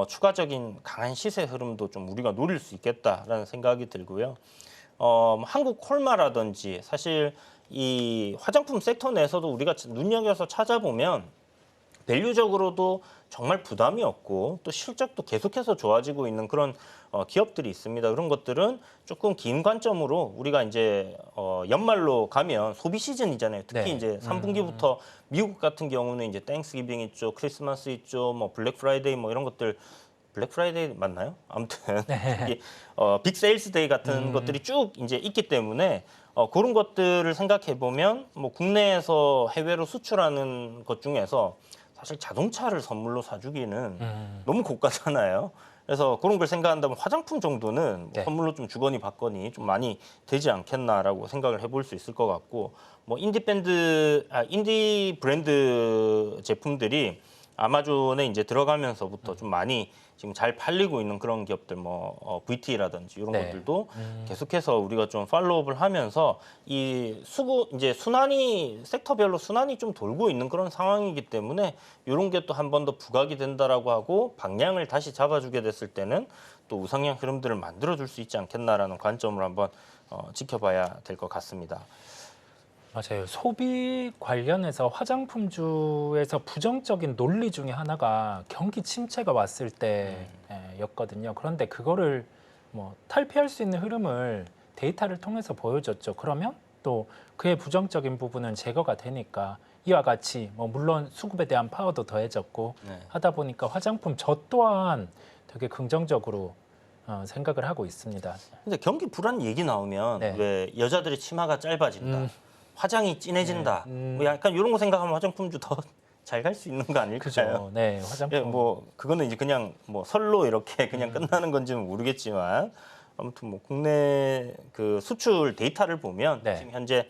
추가적인 강한 시세 흐름도 좀 우리가 노릴 수 있겠다라는 생각이 들고요. 한국 콜마라든지 사실 이 화장품 sek터 내에서도 우리가 눈여겨서 찾아보면 밸류적으로도 정말 부담이 없고 또 실적도 계속해서 좋아지고 있는 그런 기업들이 있습니다. 그런 것들은 조금 긴 관점으로 우리가 이제 연말로 가면 소비 시즌이잖아요. 특히 네. 이제 3분기부터 미국 같은 경우는 이제 땡스기빙 있죠, 크리스마스 있죠, 뭐 블랙 프라이데이 뭐 이런 것들 블랙 프라이데이 맞나요? 아무튼 빅 세일스 데이 같은 것들이 쭉 이제 있기 때문에 그런 것들을 생각해 보면 뭐 국내에서 해외로 수출하는 것 중에서 사실 자동차를 선물로 사주기는 너무 고가잖아요. 그래서 그런 걸 생각한다면 화장품 정도는 뭐 네. 선물로 좀 주거니 받거니 좀 많이 되지 않겠나라고 생각을 해볼 수 있을 것 같고 뭐 인디 브랜드 제품들이 아마존에 이제 들어가면서부터 좀 많이 지금 잘 팔리고 있는 그런 기업들 뭐 VT라든지 이런 네. 것들도 계속해서 우리가 좀 팔로우업을 하면서 이 이제 순환이 섹터별로 순환이 좀 돌고 있는 그런 상황이기 때문에 이런 게 또 한 번 더 부각이 된다라고 하고 방향을 다시 잡아주게 됐을 때는 또 우상향 흐름들을 만들어줄 수 있지 않겠나라는 관점을 한번 지켜봐야 될 것 같습니다. 맞아요. 소비 관련해서 화장품주에서 부정적인 논리 중에 하나가 경기 침체가 왔을 때였거든요. 그런데 그거를 뭐 탈피할 수 있는 흐름을 데이터를 통해서 보여줬죠. 그러면 또 그의 부정적인 부분은 제거가 되니까 이와 같이 뭐 물론 수급에 대한 파워도 더해졌고 네. 하다 보니까 화장품 저 또한 되게 긍정적으로 생각을 하고 있습니다. 근데 경기 불안 얘기 나오면 네. 왜 여자들의 치마가 짧아진다, 화장이 진해진다, 네. 뭐 약간 이런 거 생각하면 화장품주 더 잘 갈 수 있는 거 아닐까요? 그죠? 네, 화장품. 예, 뭐 그거는 이제 그냥 뭐 설로 이렇게 그냥 끝나는 건지는 모르겠지만 아무튼 뭐 국내 그 수출 데이터를 보면 네. 지금 현재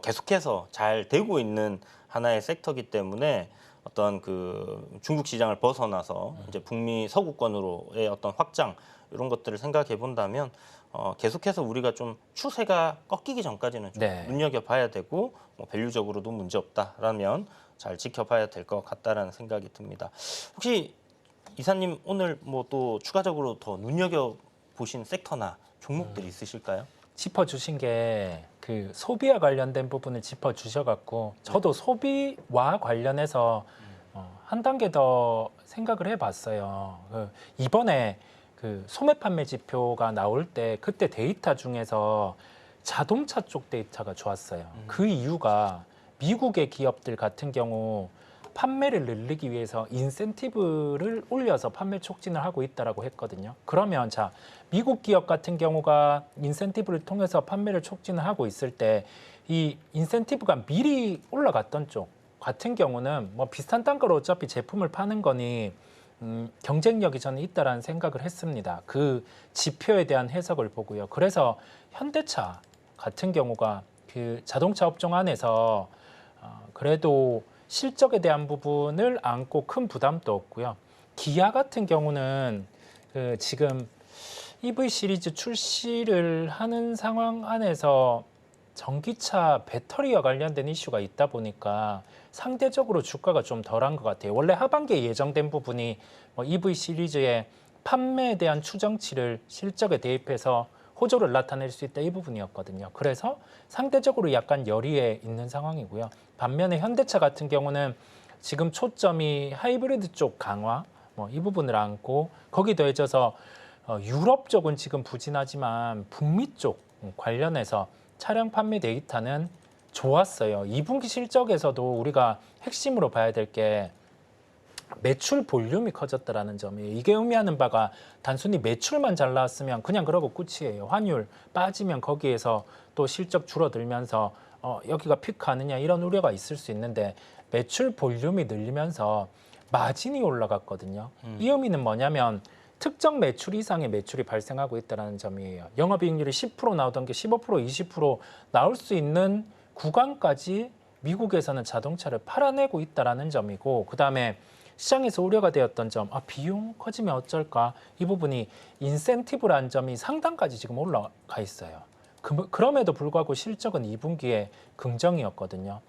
계속해서 잘 되고 있는 하나의 섹터이기 때문에 어떤 그 중국 시장을 벗어나서 이제 북미 서구권으로의 어떤 확장 이런 것들을 생각해 본다면 계속해서 우리가 좀 추세가 꺾이기 전까지는 좀 네. 눈여겨봐야 되고 뭐 밸류적으로도 문제 없다라면 잘 지켜봐야 될 것 같다라는 생각이 듭니다. 혹시 이사님 오늘 뭐 또 추가적으로 더 눈여겨 보신 섹터나 종목들이 있으실까요? 짚어주신 게 그 소비와 관련된 부분을 짚어주셔갖고 저도 소비와 관련해서 한 단계 더 생각을 해봤어요. 이번에 그 소매 판매 지표가 나올 때 그때 데이터 중에서 자동차 쪽 데이터가 좋았어요. 그 이유가 미국의 기업들 같은 경우 판매를 늘리기 위해서 인센티브를 올려서 판매 촉진을 하고 있다라고 했거든요. 그러면 자, 미국 기업 같은 경우가 인센티브를 통해서 판매를 촉진을 하고 있을 때 이 인센티브가 미리 올라갔던 쪽 같은 경우는 뭐 비슷한 단가로 어차피 제품을 파는 거니 경쟁력이 저는 있다라는 생각을 했습니다. 그 지표에 대한 해석을 보고요. 그래서 현대차 같은 경우가 그 자동차 업종 안에서 그래도 실적에 대한 부분을 안고 큰 부담도 없고요. 기아 같은 경우는 그 지금 EV 시리즈 출시를 하는 상황 안에서 전기차 배터리와 관련된 이슈가 있다 보니까 상대적으로 주가가 좀 덜한 것 같아요. 원래 하반기에 예정된 부분이 뭐 EV 시리즈의 판매에 대한 추정치를 실적에 대입해서 호조를 나타낼 수 있다 이 부분이었거든요. 그래서 상대적으로 약간 열의에 있는 상황이고요. 반면에 현대차 같은 경우는 지금 초점이 하이브리드 쪽 강화 뭐 이 부분을 안고 거기 더해져서 유럽 쪽은 지금 부진하지만 북미 쪽 관련해서 차량 판매 데이터는 좋았어요. 2분기 실적에서도 우리가 핵심으로 봐야 될 게 매출 볼륨이 커졌다라는 점이에요. 이게 의미하는 바가 단순히 매출만 잘 나왔으면 그냥 그러고 끝이에요. 환율 빠지면 거기에서 또 실적 줄어들면서 여기가 피크하느냐 이런 우려가 있을 수 있는데 매출 볼륨이 늘리면서 마진이 올라갔거든요. 이 의미는 뭐냐면 특정 매출 이상의 매출이 발생하고 있다는 점이에요. 영업이익률이 10% 나오던 게 15%, 20% 나올 수 있는 구간까지 미국에서는 자동차를 팔아내고 있다는 점이고 그다음에 시장에서 우려가 되었던 점, 비용 커지면 어쩔까? 이 부분이 인센티브라는 점이 상단까지 지금 올라가 있어요. 그럼에도 불구하고 실적은 2분기에 긍정이었거든요.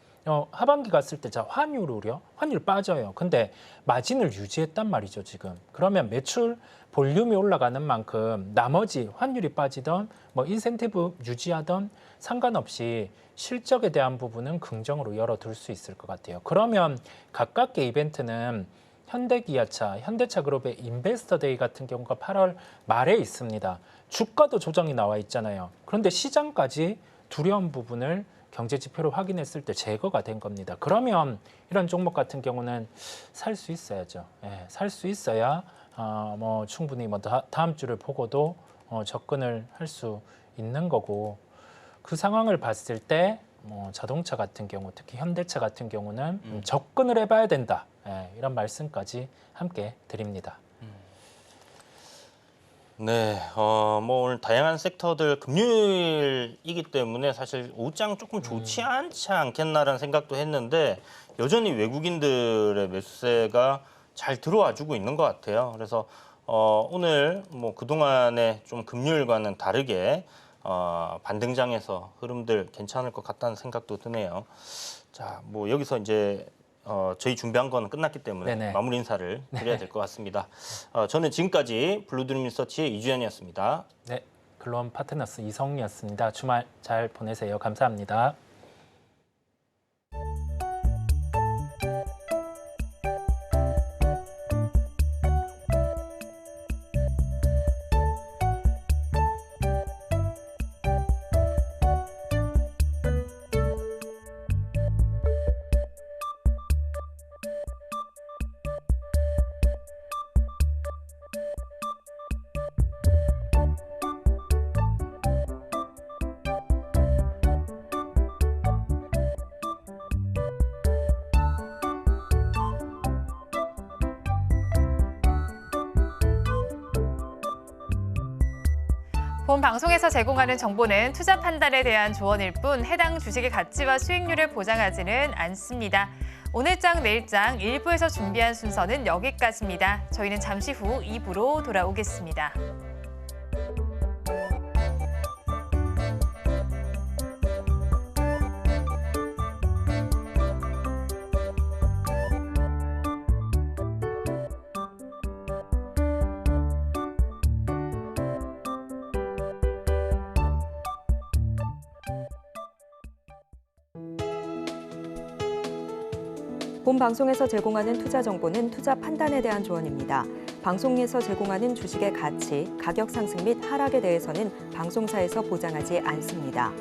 하반기 갔을 때 자 환율 우려, 환율 빠져요. 근데 마진을 유지했단 말이죠 지금. 그러면 매출 볼륨이 올라가는 만큼 나머지 환율이 빠지던 뭐 인센티브 유지하던 상관없이 실적에 대한 부분은 긍정으로 열어둘 수 있을 것 같아요. 그러면 가깝게 이벤트는 현대기아차, 현대차그룹의 인베스터데이 같은 경우가 8월 말에 있습니다. 주가도 조정이 나와 있잖아요. 그런데 시장까지 두려운 부분을 경제 지표로 확인했을 때 제거가 된 겁니다. 그러면 이런 종목 같은 경우는 살 수 있어야죠. 살 수 있어야 뭐 충분히 뭐 다음 주를 보고도 접근을 할 수 있는 거고 그 상황을 봤을 때 뭐 자동차 같은 경우 특히 현대차 같은 경우는 접근을 해봐야 된다. 이런 말씀까지 함께 드립니다. 네, 뭐 오늘 다양한 섹터들 금요일이기 때문에 사실 오후장 조금 좋지 않지 않겠나라는 생각도 했는데 여전히 외국인들의 매수세가 잘 들어와 주고 있는 것 같아요. 그래서 오늘 뭐 그동안에 좀 금요일과는 다르게 반등장에서 흐름들 괜찮을 것 같다는 생각도 드네요. 자, 뭐 여기서 이제 저희 준비한 건 끝났기 때문에 네네. 마무리 인사를 드려야 될 것 같습니다. 저는 지금까지 블루드림 리서치의 이주연이었습니다. 네, 글로원 파트너스 이성이었습니다. 주말 잘 보내세요. 감사합니다. 본 방송에서 제공하는 정보는 투자 판단에 대한 조언일 뿐 해당 주식의 가치와 수익률을 보장하지는 않습니다. 오늘장 내일장 1부에서 준비한 순서는 여기까지입니다. 저희는 잠시 후 2부로 돌아오겠습니다. 본 방송에서 제공하는 투자 정보는 투자 판단에 대한 조언입니다. 방송에서 제공하는 주식의 가치, 가격 상승 및 하락에 대해서는 방송사에서 보장하지 않습니다.